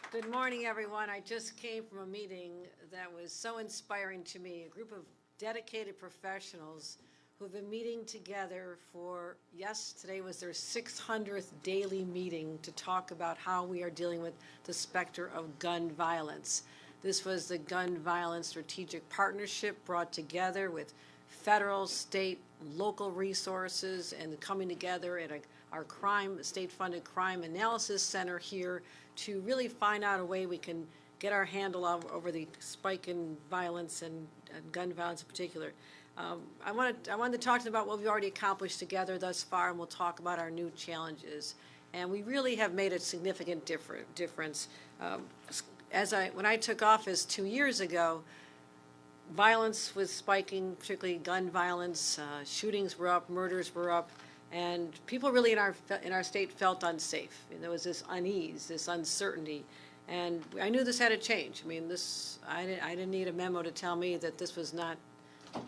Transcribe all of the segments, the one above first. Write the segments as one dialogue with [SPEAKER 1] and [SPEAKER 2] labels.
[SPEAKER 1] Good morning, everyone. I just came from a meeting that was so inspiring to me. A group of dedicated professionals who've been meeting together for, yes, today was their 600th daily meeting to talk about how we are dealing with the specter of gun violence. This was the Gun Violence Strategic Partnership brought together with federal, state, local resources and coming together at our state-funded crime analysis center here to really find out a way we can get our handle over the spike in violence and gun violence in particular. I wanted to talk to them about what we've already accomplished together thus far, and we'll talk about our new challenges. And we really have made a significant difference. When I took office 2 years ago, violence was spiking, particularly gun violence. Shootings were up, murders were up, and people really in our state felt unsafe. And there was this unease, this uncertainty, and I knew this had to change. I mean, I didn't need a memo to tell me that this was not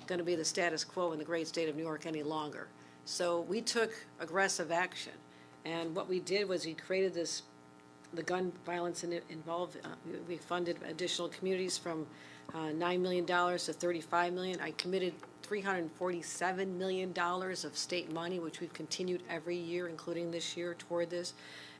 [SPEAKER 1] going to be the status quo in the great state of New York any longer. So we took aggressive action, and what we did was we created the gun violence involved. We funded additional communities from $9 million to $35 million. I committed $347 million of state money, which we've continued every year, including this year, toward this.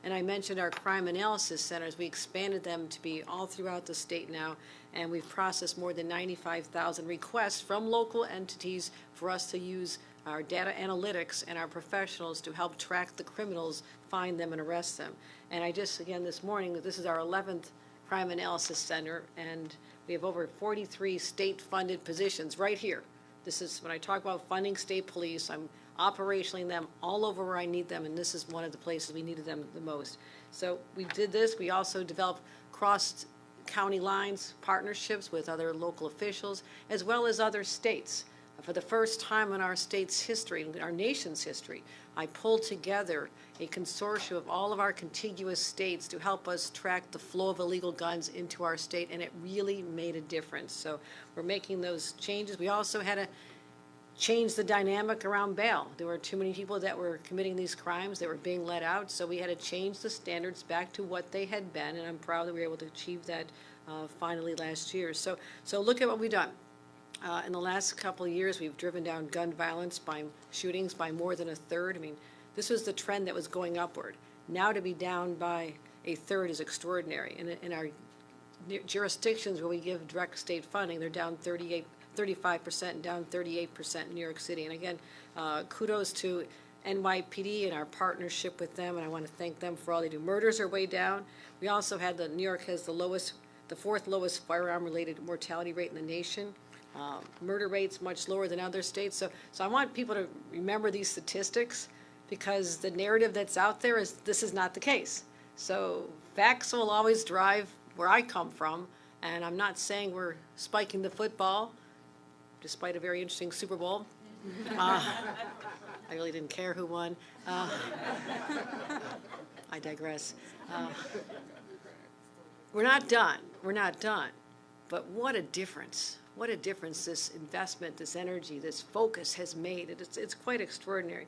[SPEAKER 1] And I mentioned our crime analysis centers. We expanded them to be all throughout the state now, and we've processed more than 95,000 requests from local entities for us to use our data analytics and our professionals to help track the criminals, find them, and arrest them. And again, this morning, this is our 11th crime analysis center, and we have over 43 state-funded positions right here. This is, when I talk about funding state police, I'm operationally them all over where I need them, and this is one of the places we needed them the most. So we did this. We also developed cross-county lines, partnerships with other local officials, as well as other states. For the first time in our state's history, in our nation's history, I pulled together a consortium of all of our contiguous states to help us track the flow of illegal guns into our state, and it really made a difference. So we're making those changes. We also had to change the dynamic around bail. There were too many people that were committing these crimes that were being let out, so we had to change the standards back to what they had been, and I'm proud that we were able to achieve that finally last year. So look at what we've done. In the last couple of years, we've driven down gun violence by shootings by more than a third. I mean, this was the trend that was going upward. Now to be down by a third is extraordinary. In our jurisdictions where we give direct state funding, they're down 35% and down 38% in New York City. And again, kudos to NYPD and our partnership with them, and I want to thank them for all they do. Murders are way down. We also had New York has the fourth lowest firearm-related mortality rate in the nation. Murder rates much lower than other states. So I want people to remember these statistics, because the narrative that's out there is this is not the case. So facts will always drive where I come from, and I'm not saying we're spiking the football, despite a very interesting Super Bowl. I really didn't care who won. I digress. We're not done. We're not done. But what a difference. What a difference this investment, this energy, this focus has made. It's quite extraordinary.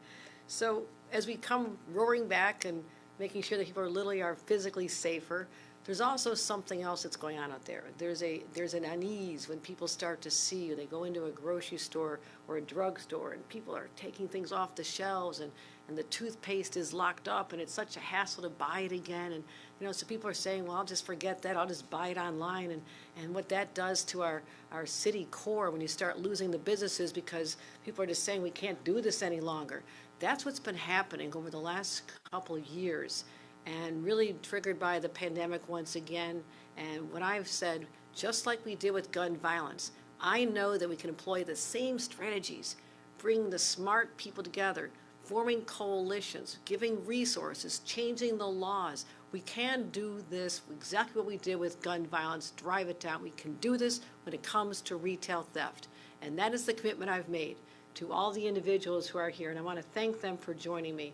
[SPEAKER 1] So as we come roaring back and making sure that people are physically safer, there's also something else that's going on out there. There's an unease when people start to see, they go into a grocery store or a drugstore and people are taking things off the shelves, and the toothpaste is locked up, and it's such a hassle to buy it again. And so people are saying, well, I'll just forget that, I'll just buy it online. And what that does to our city core when you start losing the businesses because people are just saying we can't do this any longer. That's what's been happening over the last couple of years, and really triggered by the pandemic once again. And what I've said, just like we did with gun violence, I know that we can employ the same strategies, bring the smart people together, forming coalitions, giving resources, changing the laws. We can do this, exactly what we did with gun violence, drive it down. We can do this when it comes to retail theft. And that is the commitment I've made to all the individuals who are here, and I want to thank them for joining me.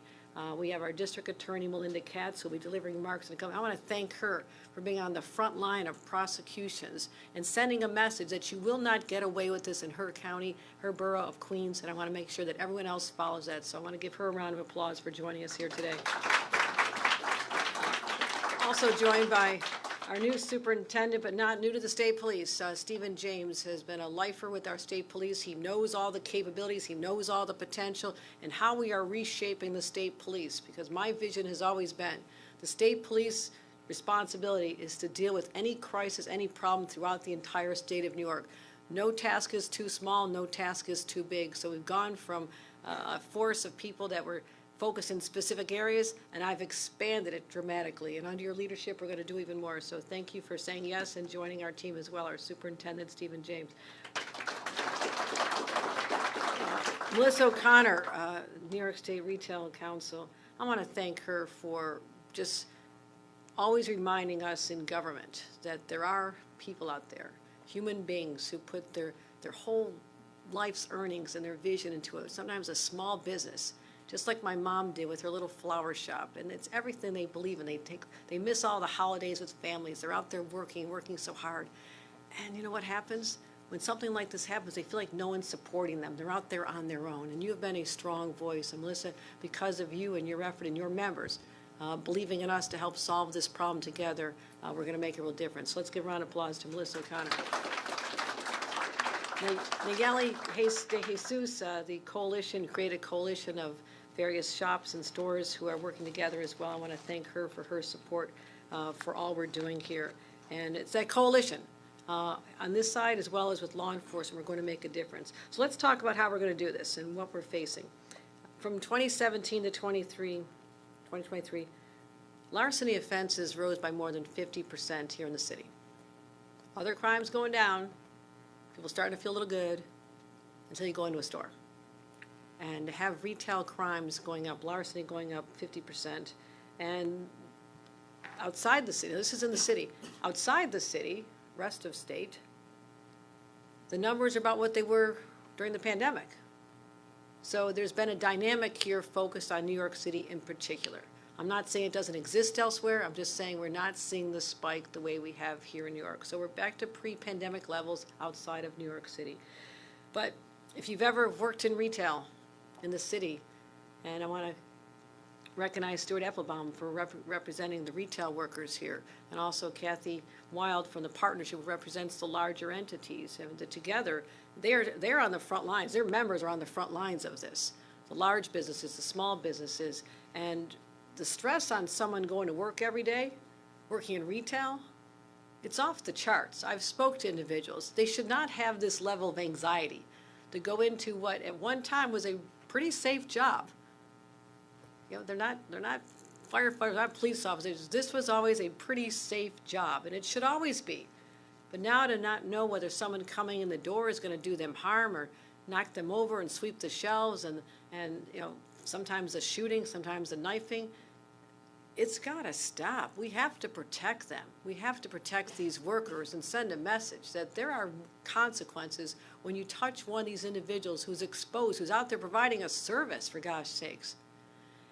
[SPEAKER 1] We have our district attorney, Melinda Katz, who will be delivering remarks. I want to thank her for being on the front line of prosecutions and sending a message that you will not get away with this in her county, her borough of Queens, and I want to make sure that everyone else follows that. So I want to give her a round of applause for joining us here today. Also joined by Our new superintendent, but not new to the state police, Stephen James, has been a lifer with our state police. He knows all the capabilities, he knows all the potential, and how we are reshaping the state police, because my vision has always been the state police responsibility is to deal with any crisis, any problem throughout the entire state of New York. No task is too small, no task is too big. So we've gone from a force of people that were focused in specific areas, and I've expanded it dramatically. And under your leadership, we're going to do even more. So thank you for saying yes and joining our team as well, our Superintendent, Stephen James. Melissa O'Connor, New York State Retail Council, I want to thank her for just always reminding us in government that there are people out there, human beings who put their whole life's earnings and their vision into sometimes a small business, just like my mom did with her little flower shop. And it's everything they believe in. They miss all the holidays with families. They're out there working so hard. And you know what happens? When something like this happens, they feel like no one's supporting them. They're out there on their own. And you have been a strong voice. And Melissa, because of you and your effort and your members, believing in us to help solve this problem together, we're going to make a real difference. So let's give a round of applause to Melissa O'Connor. Nayeli De Jesus, the coalition, created a coalition of various shops and stores who are working together as well. I want to thank her for her support for all we're doing here. And it's that coalition on this side as well as with law enforcement, we're going to make a difference. So let's talk about how we're going to do this and what we're facing. From 2017 to 2023, larceny offenses rose by more than 50% here in the city. Other crimes going down, people starting to feel a little good until you go into a store. And to have retail crimes going up, larceny going up 50%, and outside the city, this is in the city, outside the city, rest of state, the numbers are about what they were during the pandemic. So there's been a dynamic here focused on New York City in particular. I'm not saying it doesn't exist elsewhere. I'm just saying we're not seeing the spike the way we have here in New York. So we're back to pre-pandemic levels outside of New York City. But if you've ever worked in retail in the city, and I want to recognize Stuart Applebaum for representing the retail workers here, and also Kathy Wild from the partnership who represents the larger entities. And together, they're on the front lines. Their members are on the front lines of this. The large businesses, the small businesses, and the stress on someone going to work every day, working in retail, it's off the charts. I've spoke to individuals. They should not have this level of anxiety to go into what at one time was a pretty safe job. You know, they're not firefighters, not police officers. This was always a pretty safe job, and it should always be. But now to not know whether someone coming in the door is going to do them harm or knock them over and sweep the shelves and you know, sometimes the shooting, sometimes the knifing, it's got to stop. We have to protect them. We have to protect these workers and send a message that there are consequences when you touch one of these individuals who's exposed, who's out there providing a service, for gosh sakes.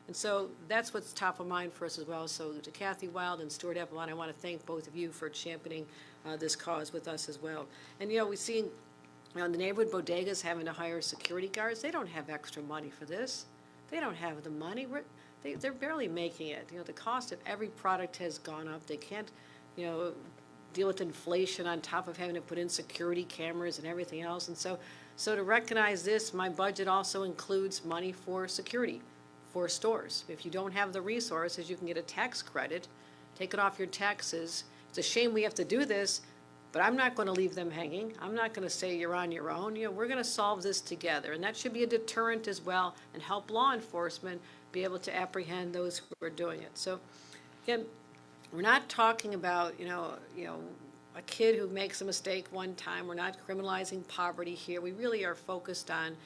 [SPEAKER 1] And so that's what's top of mind for us as well. So to Kathy Wild and Stuart Applebaum, I want to thank both of you for championing this cause with us as well. And you know, we see the neighborhood bodegas having to hire security guards. They don't have extra money for this. They don't have the money. They're barely making it. You know, the cost of every product has gone up. They can't, you know, deal with inflation on top of having to put in security cameras and everything else. And so to recognize this, my budget also includes money for security for stores. If you don't have the resources, you can get a tax credit, take it off your taxes. It's a shame we have to do this, but I'm not going to leave them hanging. I'm not going to say you're on your own. You know, we're going to solve this together, and that should be a deterrent as well and help law enforcement be able to apprehend those who are doing it. So, again, we're not talking about you know a kid who makes a mistake one time. We're not criminalizing poverty here. We really are focused on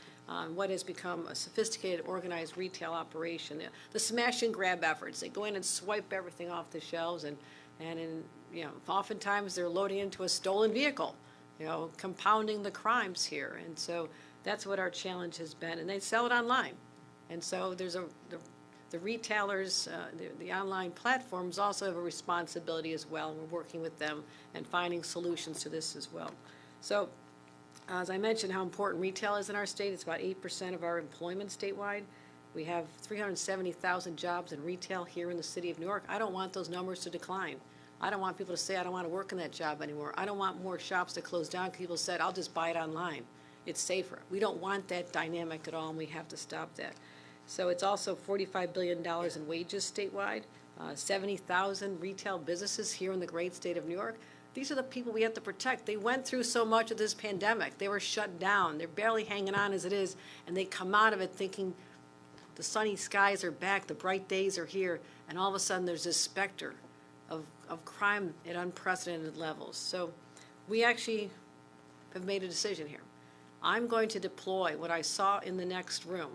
[SPEAKER 1] what has become a sophisticated, organized retail operation. The smash and grab efforts. They go in and swipe everything off the shelves, and you know, oftentimes they're loading into a stolen vehicle, you know, compounding the crimes here. And so that's what our challenge has been. And they sell it online. And so there's the retailers, the online platforms also have a responsibility as well. And we're working with them and finding solutions to this as well. So as I mentioned how important retail is in our state, it's about 8% of our employment statewide. We have 370,000 jobs in retail here in the city of New York. I don't want those numbers to decline. I don't want people to say, I don't want to work in that job anymore. I don't want more shops to close down. People said, I'll just buy it online. It's safer. We don't want that dynamic at all, and we have to stop that. So it's also $45 billion in wages statewide, 70,000 retail businesses here in the great state of New York. These are the people we have to protect. They went through so much of this pandemic. They were shut down. They're barely hanging on as it is, and they come out of it thinking the sunny skies are back, the bright days are here, and all of a sudden there's this specter of crime at unprecedented levels. So we actually have made a decision here. I'm going to deploy what I saw in the next room.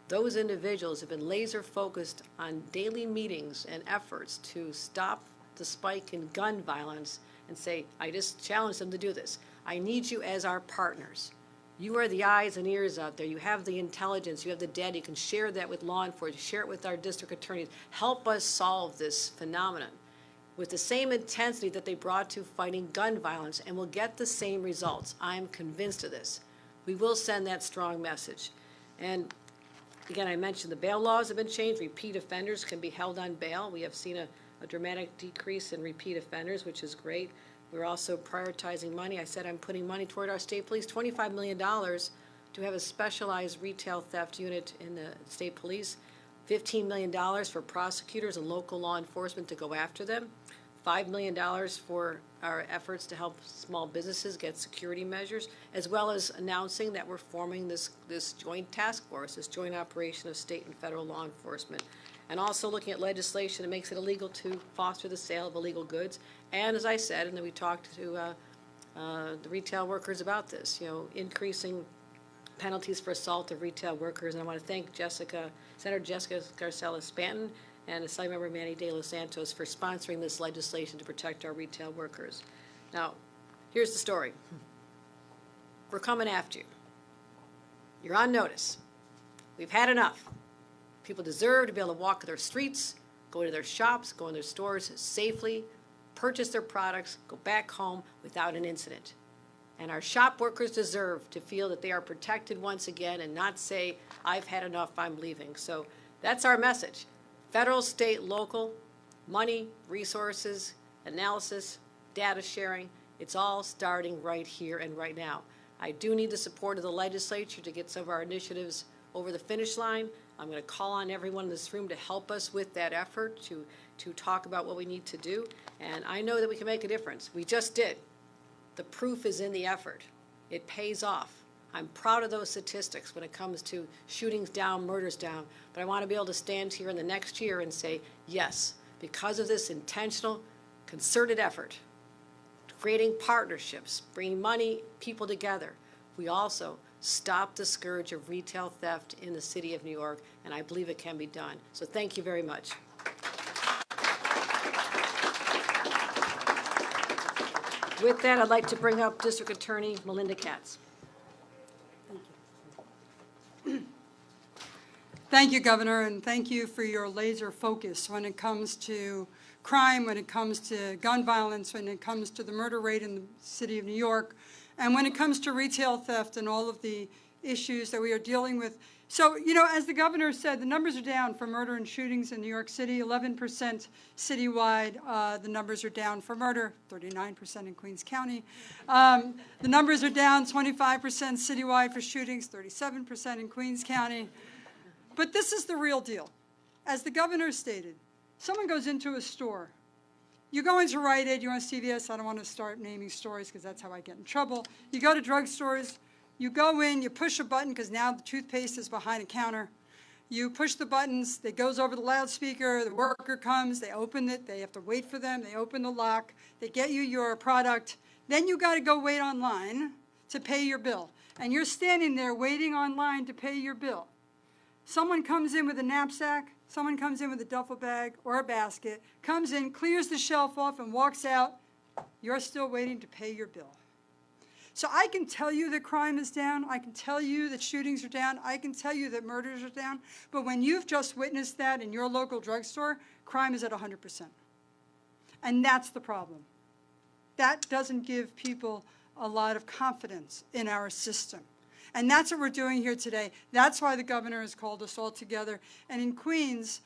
[SPEAKER 1] Those individuals have been laser focused on daily meetings and efforts to stop the spike in gun violence and say, I just challenge them to do this. I need you as our partners. You are the eyes and ears out there. You have the intelligence. You have the data. You can share that with law enforcement. Share it with our district attorneys. Help us solve this phenomenon with the same intensity that they brought to fighting gun violence, and we'll get the same results. I'm convinced of this. We will send that strong message. And again, I mentioned the bail laws have been changed. Repeat offenders can be held on bail. We have seen a dramatic decrease in repeat offenders, which is great. We're also prioritizing money. I said I'm putting money toward our state police, $25 million to have a specialized retail theft unit in the state police, $15 million for prosecutors and local law enforcement to go after them, $5 million for our efforts to help small businesses get security measures, as well as announcing that we're forming this joint task force, this joint operation of state and federal law enforcement, and also looking at legislation that makes it illegal to foster the sale of illegal goods. And as I said, and then we talked to the retail workers about this, increasing penalties for assault of retail workers. And I want to thank Senator Jessica Garcella-Spanton and Assemblymember Manny De Los Santos for sponsoring this legislation to protect our retail workers. Now, here's the story. We're coming after you. You're on notice. We've had enough. People deserve to be able to walk their streets, go to their shops, go in their stores safely, purchase their products, go back home without an incident. And our shop workers deserve to feel that they are protected once again and not say, I've had enough, I'm leaving. So that's our message. Federal, state, local, money, resources, analysis, data sharing, it's all starting right here and right now. I do need the support of the legislature to get some of our initiatives over the finish line. I'm going to call on everyone in this room to help us with that effort, to talk about what we need to do. And I know that we can make a difference. We just did. The proof is in the effort. It pays off. I'm proud of those statistics when it comes to shootings down, murders down, but I want to be able to stand here in the next year and say, yes, because of this intentional, concerted effort, creating partnerships, bringing money, people together, we also stop the scourge of retail theft in the city of New York, and I believe it can be done. So thank you very much. With that, I'd like to bring up District Attorney Melinda Katz.
[SPEAKER 2] Thank you, Governor, and thank you for your laser focus when it comes to crime, when it comes to gun violence, when it comes to the murder rate in the city of New York, and when it comes to retail theft and all of the issues that we are dealing with. So, as the governor said, the numbers are down for murder and shootings in New York City, 11% citywide. The numbers are down for murder, 39% in Queens County. The numbers are down 25% citywide for shootings, 37% in Queens County. But this is the real deal. As the governor stated, someone goes into a store. You go into Rite Aid, you want CVS, I don't want to start naming stores because that's how I get in trouble. You go to drugstores, you go in, you push a button because now the toothpaste is behind a counter. You push the buttons, it goes over the loudspeaker, the worker comes, they open it, they have to wait for them, they open the lock, they get you your product. Then you got to go wait online to pay your bill. And you're standing there waiting online to pay your bill. Someone comes in with a knapsack, someone comes in with a duffel bag or a basket, comes in, clears the shelf off, and walks out. You're still waiting to pay your bill. So I can tell you that crime is down. I can tell you that shootings are down. I can tell you that murders are down. But when you've just witnessed that in your local drugstore, crime is at 100%. And that's the problem. That doesn't give people a lot of confidence in our system. And that's what we're doing here today. That's why the governor has called us all together. And in Queens,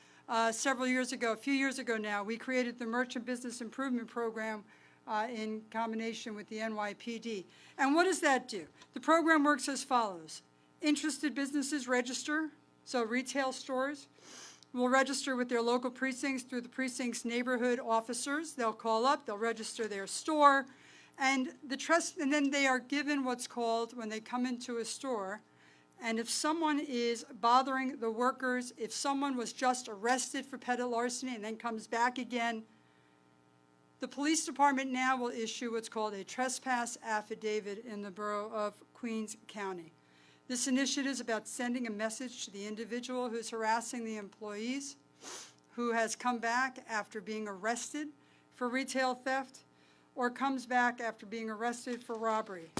[SPEAKER 2] several years ago, a few years ago now, we created the Merchant Business Improvement Program in combination with the NYPD. And what does that do? The program works as follows. Interested businesses register, so retail stores will register with their local precincts through the precinct's neighborhood officers. They'll call up, they'll register their store, and then they are given what's called, when they come into a store, and if someone is bothering the workers, if someone was just arrested for petty larceny and then comes back again, the police department now will issue what's called a trespass affidavit in the borough of Queens County. This initiative is about sending a message to the individual who's harassing the employees, who has come back after being arrested for retail theft, or comes back after being arrested for robbery.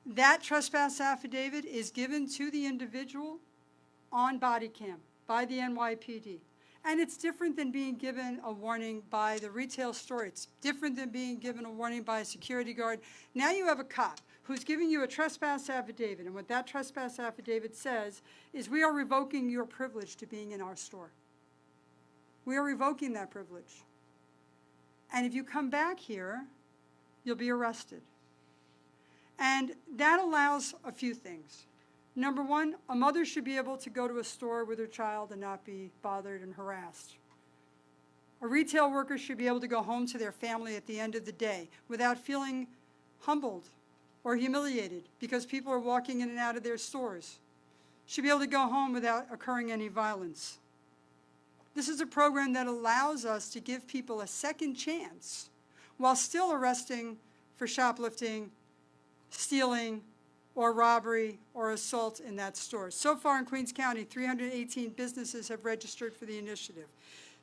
[SPEAKER 2] That trespass affidavit is given to the individual on body cam by the NYPD. And it's different than being given a warning by the retail store. It's different than being given a warning by a security guard. Now you have a cop who's giving you a trespass affidavit, and what that trespass affidavit says is we are revoking your privilege to being in our store. We are revoking that privilege. And if you come back here, you'll be arrested. And that allows a few things. Number one, a mother should be able to go to a store with her child and not be bothered and harassed. A retail worker should be able to go home to their family at the end of the day without feeling humbled or humiliated because people are walking in and out of their stores. Should be able to go home without occurring any violence. This is a program that allows us to give people a second chance while still arresting for shoplifting, stealing, or robbery or assault in that store. So far in Queens County, 318 businesses have registered for the initiative.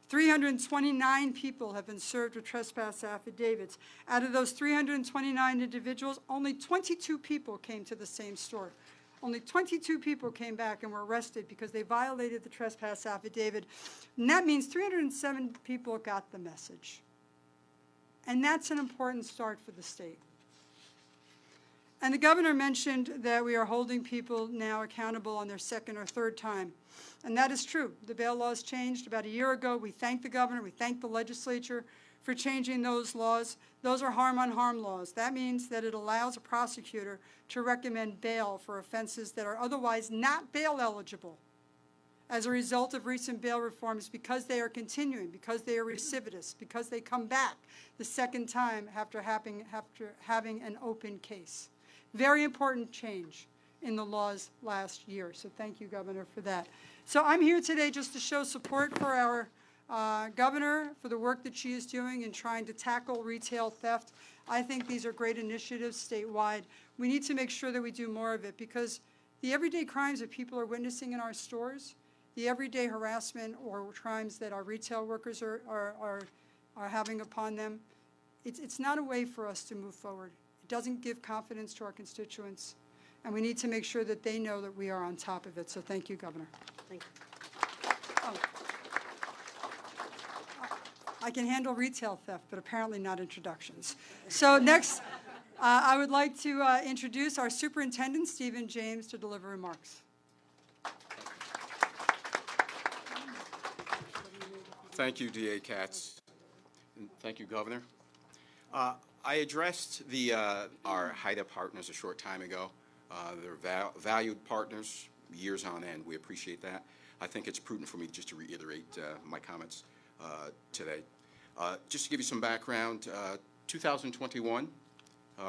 [SPEAKER 2] 329 people have been served with trespass affidavits. Out of those 329 individuals, only 22 people came to the same store. Only 22 people came back and were arrested because they violated the trespass affidavit. And that means 307 people got the message. And that's an important start for the state. And the governor mentioned that we are holding people now accountable on their second or third time. And that is true. The bail laws changed about a year ago. We thank the governor, we thank the legislature for changing those laws. Those are harm on harm laws. That means that it allows a prosecutor to recommend bail for offenses that are otherwise not bail eligible as a result of recent bail reforms because they are continuing, because they are recidivist, because they come back the second time after having an open case. Very important change in the laws last year. So thank you, Governor, for that. So I'm here today just to show support for our governor, for the work that she is doing in trying to tackle retail theft. I think these are great initiatives statewide. We need to make sure that we do more of it because the everyday crimes that people are witnessing in our stores, the everyday harassment or crimes that our retail workers are having upon them, it's not a way for us to move forward. It doesn't give confidence to our constituents, and we need to make sure that they know that we are on top of it. So thank you, Governor.
[SPEAKER 1] Thank you.
[SPEAKER 2] Oh. I can handle retail theft, but apparently not introductions. So next, I would like to introduce our Superintendent, Stephen James, to deliver remarks.
[SPEAKER 3] Thank you, DA Katz. And thank you, Governor. I addressed our HIDA partners a short time ago. They're valued partners, years on end. We appreciate that. I think it's prudent for me just to reiterate my comments today. Just to give you some background, 2021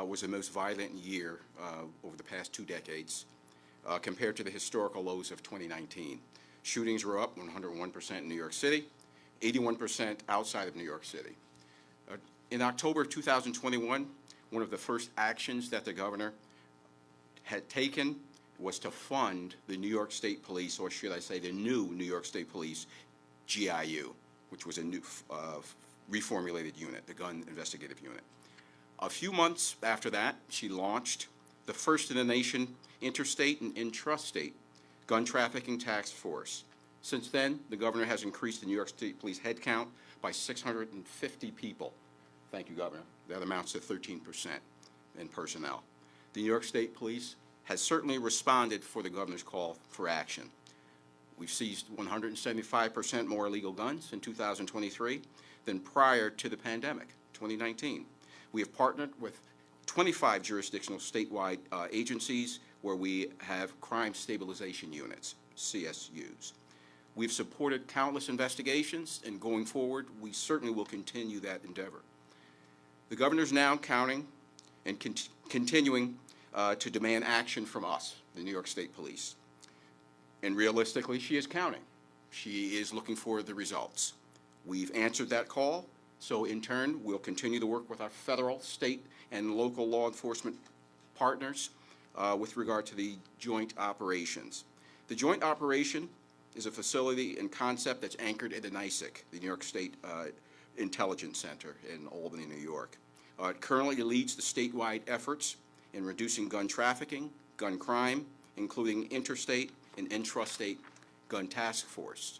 [SPEAKER 3] was the most violent year over the past 2 decades compared to the historical lows of 2019. Shootings were up 101% in New York City, 81% outside of New York City. In October of 2021, one of the first actions that the governor had taken was to fund the New York State Police, or should I say the new New York State Police, GIU, which was a new reformulated unit, the Gun Investigative Unit. A few months after that, she launched the first in the nation interstate and intrastate gun trafficking task force. Since then, the governor has increased the New York State Police headcount by 650 people. Thank you, Governor. That amounts to 13% in personnel. The New York State Police has certainly responded for the governor's call for action. We've seized 175% more illegal guns in 2023 than prior to the pandemic, 2019. We have partnered with 25 jurisdictional statewide agencies where we have crime stabilization units, CSUs. We've supported countless investigations, and going forward, we certainly will continue that endeavor. The governor's now counting and continuing to demand action from us, the New York State Police. And realistically, she is counting. She is looking for the results. We've answered that call, so in turn, we'll continue to work with our federal, state, and local law enforcement partners with regard to the joint operations. The joint operation is a facility and concept that's anchored in the NYSEC, the New York State Intelligence Center in Albany, New York. It currently leads the statewide efforts in reducing gun trafficking, gun crime, including interstate and intrastate gun task force.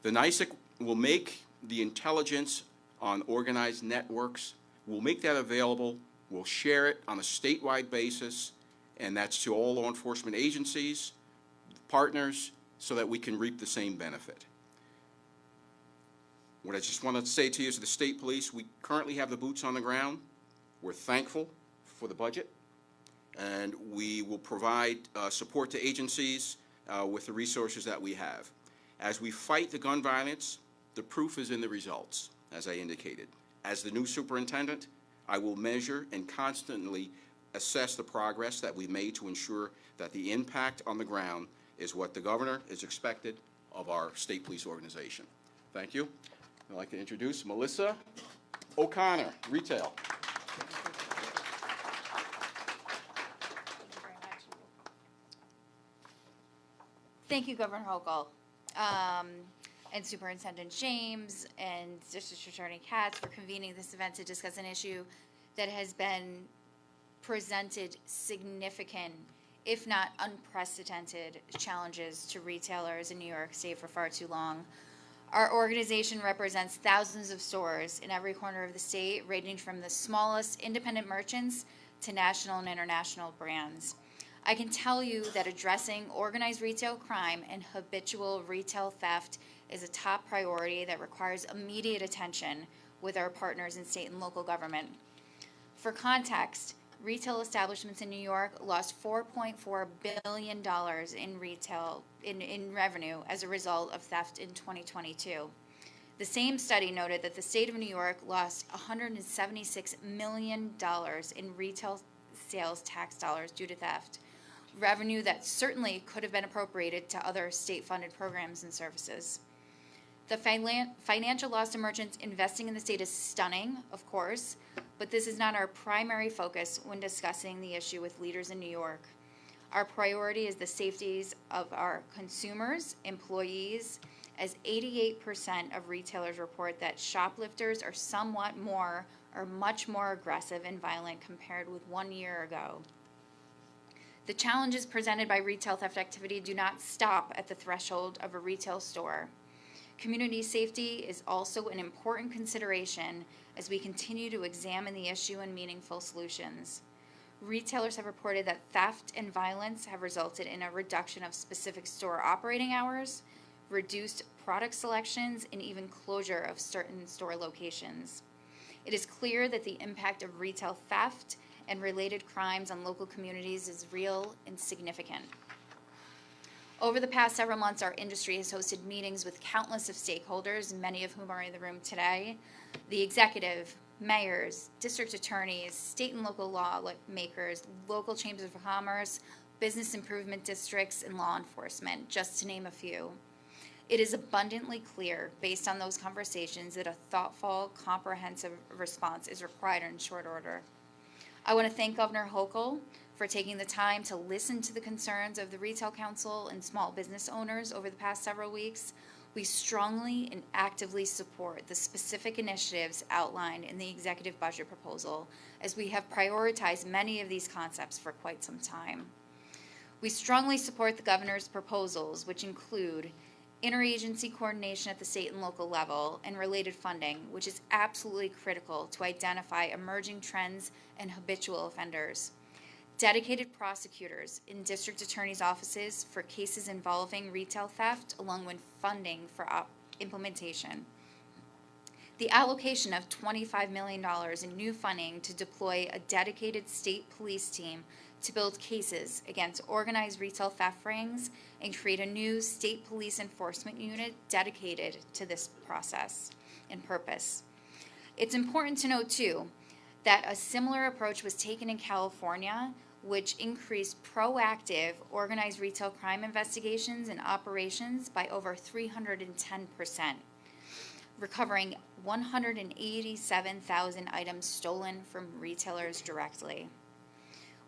[SPEAKER 3] The NYSEC will make the intelligence on organized networks, we'll make that available, we'll share it on a statewide basis, and that's to all law enforcement agencies, partners, so that we can reap the same benefit. What I just want to say to you is the state police, we currently have the boots on the ground. We're thankful for the budget, and we will provide support to agencies with the resources that we have. As we fight the gun violence, the proof is in the results, as I indicated. As the new superintendent, I will measure and constantly assess the progress that we've made to ensure that the impact on the ground is what the governor is expected of our state police organization. Thank you. I'd like to introduce Melissa O'Connor, Retail.
[SPEAKER 4] Thank you, Governor Hochul, and Superintendent James and District Attorney Katz for convening this event to discuss an issue that has been presented significant, if not unprecedented, challenges to retailers in New York State for far too long. Our organization represents thousands of stores in every corner of the state, ranging from the smallest independent merchants to national and international brands. I can tell you that addressing organized retail crime and habitual retail theft is a top priority that requires immediate attention with our partners in state and local government. For context, retail establishments in New York lost $4.4 billion in revenue as a result of theft in 2022. The same study noted that the state of New York lost $176 million in retail sales tax dollars due to theft, revenue that certainly could have been appropriated to other state-funded programs and services. The financial loss to merchants investing in the state is stunning, of course, but this is not our primary focus when discussing the issue with leaders in New York. Our priority is the safeties of our consumers, employees, as 88% of retailers report that shoplifters are somewhat more or much more aggressive and violent compared with 1 year ago. The challenges presented by retail theft activity do not stop at the threshold of a retail store. Community safety is also an important consideration as we continue to examine the issue and meaningful solutions. Retailers have reported that theft and violence have resulted in a reduction of specific store operating hours, reduced product selections, and even closure of certain store locations. It is clear that the impact of retail theft and related crimes on local communities is real and significant. Over the past several months, our industry has hosted meetings with countless of stakeholders, many of whom are in the room today. The executive, mayors, district attorneys, state and local lawmakers, local chambers of commerce, business improvement districts, and law enforcement, just to name a few. It is abundantly clear, based on those conversations, that a thoughtful, comprehensive response is required in short order. I want to thank Governor Hochul for taking the time to listen to the concerns of the Retail Council and small business owners over the past several weeks. We strongly and actively support the specific initiatives outlined in the executive budget proposal, as we have prioritized many of these concepts for quite some time. We strongly support the governor's proposals, which include interagency coordination at the state and local level and related funding, which is absolutely critical to identify emerging trends and habitual offenders. dedicated prosecutors in district attorneys' offices for cases involving retail theft, along with funding for implementation. The allocation of $25 million in new funding to deploy a dedicated state police team to build cases against organized retail theft rings and create a new state police enforcement unit dedicated to this process and purpose. It's important to note, too, that a similar approach was taken in California, which increased proactive organized retail crime investigations and operations by over 310%, recovering 187,000 items stolen from retailers directly.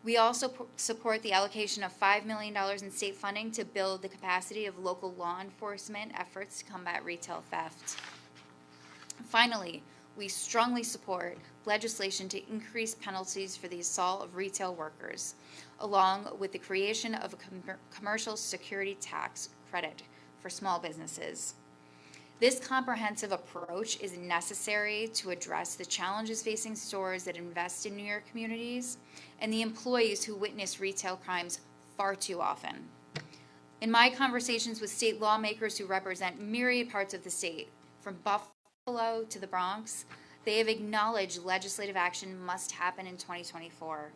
[SPEAKER 4] We also support the allocation of $5 million in state funding to build the capacity of local law enforcement efforts to combat retail theft. Finally, we strongly support legislation to increase penalties for the assault of retail workers, along with the creation of a commercial security tax credit for small businesses. This comprehensive approach is necessary to address the challenges facing stores that invest in New York communities and the employees who witness retail crimes far too often. In my conversations with state lawmakers who represent myriad parts of the state, from Buffalo to the Bronx, they have acknowledged legislative action must happen in 2024.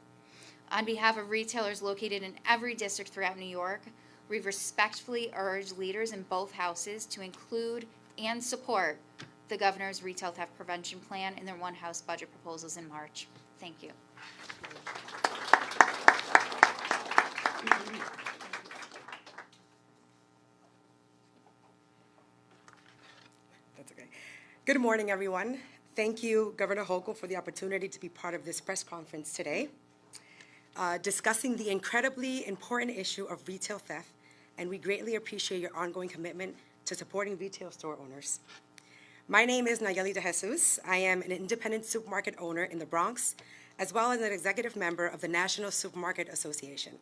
[SPEAKER 4] On behalf of retailers located in every district throughout New York, we respectfully urge leaders in both houses to include and support the governor's retail theft prevention plan in their one House budget proposals in March. Thank you.
[SPEAKER 5] That's okay. Good morning, everyone. Thank you, Governor Hochul, for the opportunity to be part of this press conference today, discussing the incredibly important issue of retail theft, and we greatly appreciate your ongoing commitment to supporting retail store owners. My name is Nayeli De Jesus. I am an independent supermarket owner in the Bronx, as well as an executive member of the National Supermarket Association.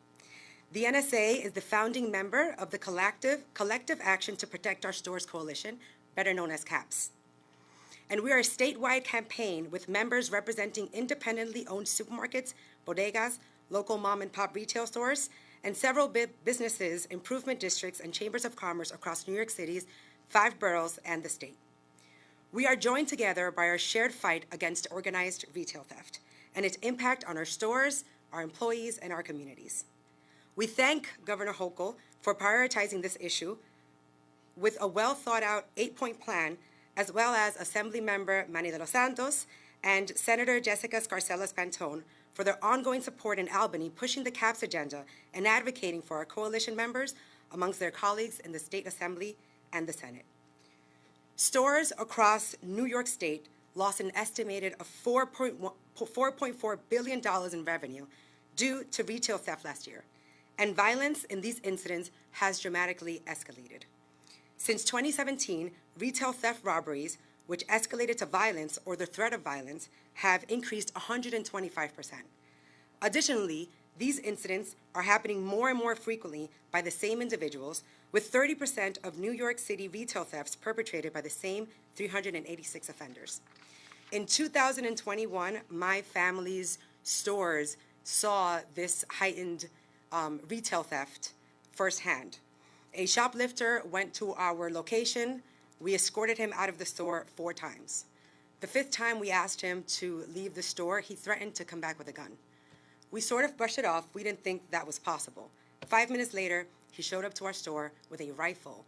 [SPEAKER 5] The NSA is the founding member of the Collective Action to Protect Our Stores Coalition, better known as CAPS. And we are a statewide campaign with members representing independently owned supermarkets, bodegas, local mom and pop retail stores, and several businesses, improvement districts, and chambers of commerce across New York City's 5 boroughs and the state. We are joined together by our shared fight against organized retail theft and its impact on our stores, our employees, and our communities. We thank Governor Hochul for prioritizing this issue with a well-thought-out 8-point plan, as well as Assembly Member Manny de los Santos and Senator Jessica Scarcella-Spantone for their ongoing support in Albany, pushing the CAPS agenda and advocating for our coalition members amongst their colleagues in the State Assembly and the Senate. Stores across New York State lost an estimated of $4.4 billion in revenue due to retail theft last year, and violence in these incidents has dramatically escalated. Since 2017, retail theft robberies, which escalated to violence or the threat of violence, have increased 125%. Additionally, these incidents are happening more and more frequently by the same individuals, with 30% of New York City retail thefts perpetrated by the same 386 offenders. In 2021, my family's stores saw this heightened retail theft firsthand. A shoplifter went to our location. We escorted him out of the store 4 times. The 5th time we asked him to leave the store, he threatened to come back with a gun. We sort of brushed it off. We didn't think that was possible. 5 minutes later, he showed up to our store with a rifle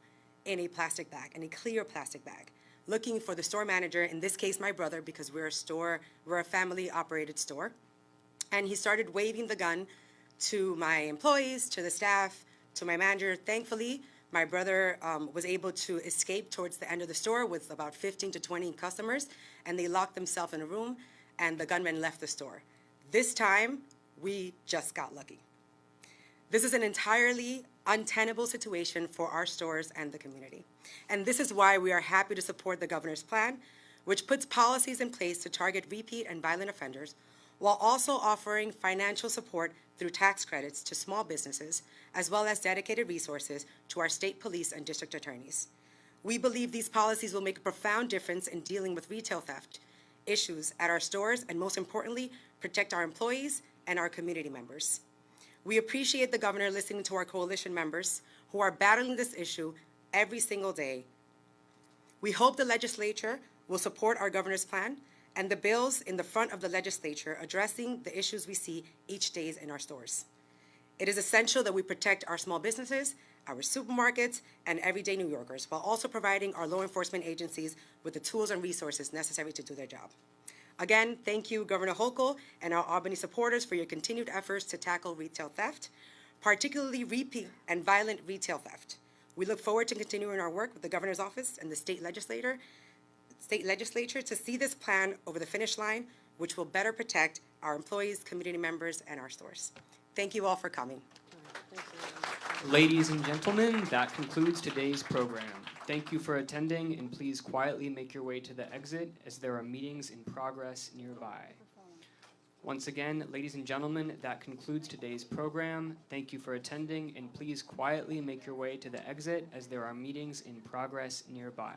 [SPEAKER 5] in a plastic bag, in a clear plastic bag, looking for the store manager, in this case my brother, because we're a family-operated store. And he started waving the gun to my employees, to the staff, to my manager. Thankfully, my brother was able to escape towards the end of the store with about 15 to 20 customers, and they locked themselves in a room, and the gunman left the store. This time, we just got lucky. This is an entirely untenable situation for our stores and the community. And this is why we are happy to support the governor's plan, which puts policies in place to target repeat and violent offenders, while also offering financial support through tax credits to small businesses, as well as dedicated resources to our state police and district attorneys. We believe these policies will make a profound difference in dealing with retail theft issues at our stores, and most importantly, protect our employees and our community members. We appreciate the governor listening to our coalition members who are battling this issue every single day. We hope the legislature will support our governor's plan and the bills in the front of the legislature addressing the issues we see each day in our stores. It is essential that we protect our small businesses, our supermarkets, and everyday New Yorkers, while also providing our law enforcement agencies with the tools and resources necessary to do their job. Again, thank you, Governor Hochul and our Albany supporters for your continued efforts to tackle retail theft, particularly repeat and violent retail theft. We look forward to continuing our work with the governor's office and the state legislature to see this plan over the finish line, which will better protect our employees, community members, and our stores. Thank you all for coming.
[SPEAKER 6] Ladies and gentlemen, that concludes today's program. Thank you for attending, and please quietly make your way to the exit as there are meetings in progress nearby. Once again, ladies and gentlemen, that concludes today's program. Thank you for attending, and please quietly make your way to the exit as there are meetings in progress nearby.